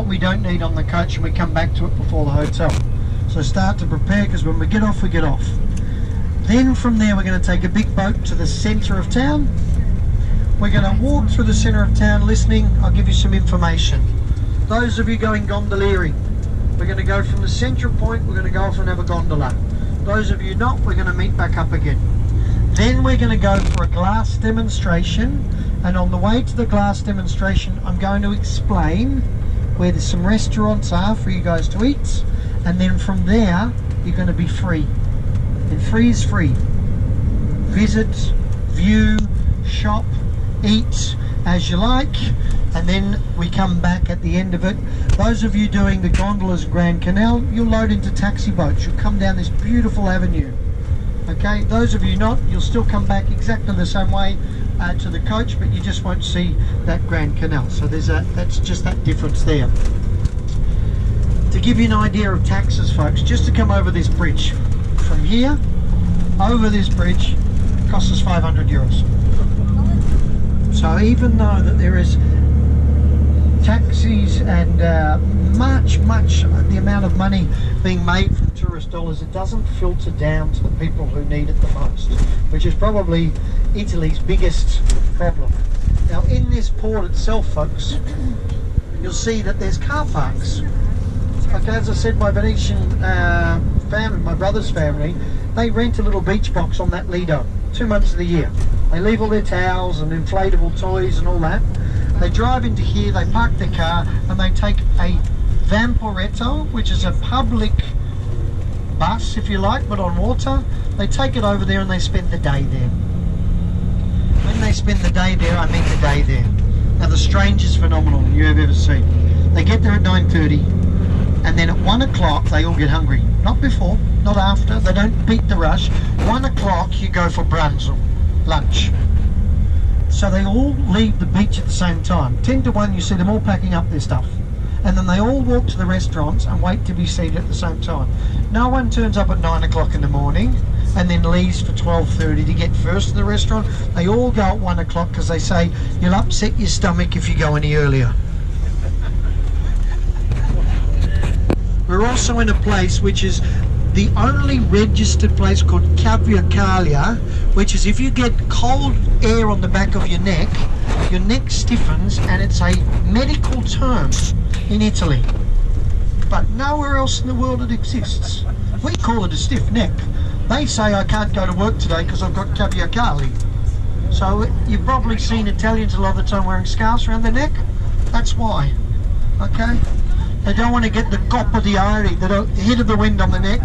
what we don't need on the coach, and we come back to it before the hotel. So start to prepare, because when we get off, we get off. Then from there we're going to take a big boat to the centre of town. We're going to walk through the centre of town listening. I'll give you some information. Those of you going gondoliering, we're going to go from the central point, we're going to go off and have a gondola. Those of you not, we're going to meet back up again. Then we're going to go for a glass demonstration, and on the way to the glass demonstration I'm going to explain where there's some restaurants are for you guys to eat, and then from there you're going to be free. And free is free. Visit, view, shop, eat as you like, and then we come back at the end of it. Those of you doing the gondolas Grand Canal, you'll load into taxi boats. You'll come down this beautiful avenue. Okay, those of you not, you'll still come back exactly the same way to the coach, but you just won't see that Grand Canal. So that's just that difference there. To give you an idea of taxes, folks, just to come over this bridge, from here over this bridge, costs us 500 euros. So even though that there is taxis and much the amount of money being made from tourist dollars, it doesn't filter down to the people who need it the most, which is probably Italy's biggest problem. Now in this port itself, folks, you'll see that there's car parks. Okay, as I said, my Venetian family, my brother's family, they rent a little beach box on that Lido 2 months of the year. They leave all their towels and inflatable toys and all that. They drive into here, they park their car, and they take a Vamporetto, which is a public bus, if you like, but on water. They take it over there and they spend the day there. When they spend the day there, I mean the day there. Now the strangest phenomenon you have ever seen. They get there at 9:30, and then at 1 o'clock they all get hungry. Not before, not after, they don't beat the rush. 1 o'clock you go for pranzo, lunch. So they all leave the beach at the same time. 10 to 1 you see them all packing up their stuff. And then they all walk to the restaurants and wait to be seated at the same time. No one turns up at 9 o'clock in the morning and then leaves for 12:30 to get first to the restaurant. They all go at 1 o'clock because they say, you'll upset your stomach if you go any earlier. We're also in a place which is the only registered place called Cavia, which is if you get cold air on the back of your neck stiffens, and it's a medical term in Italy. But nowhere else in the world it exists. We call it a stiff neck. They say I can't go to work today because I've got Cavia. So you've probably seen Italians a lot of the time wearing scarves around their neck. That's why. Okay? They don't want to get the coppa di aria, the hit of the wind on the neck.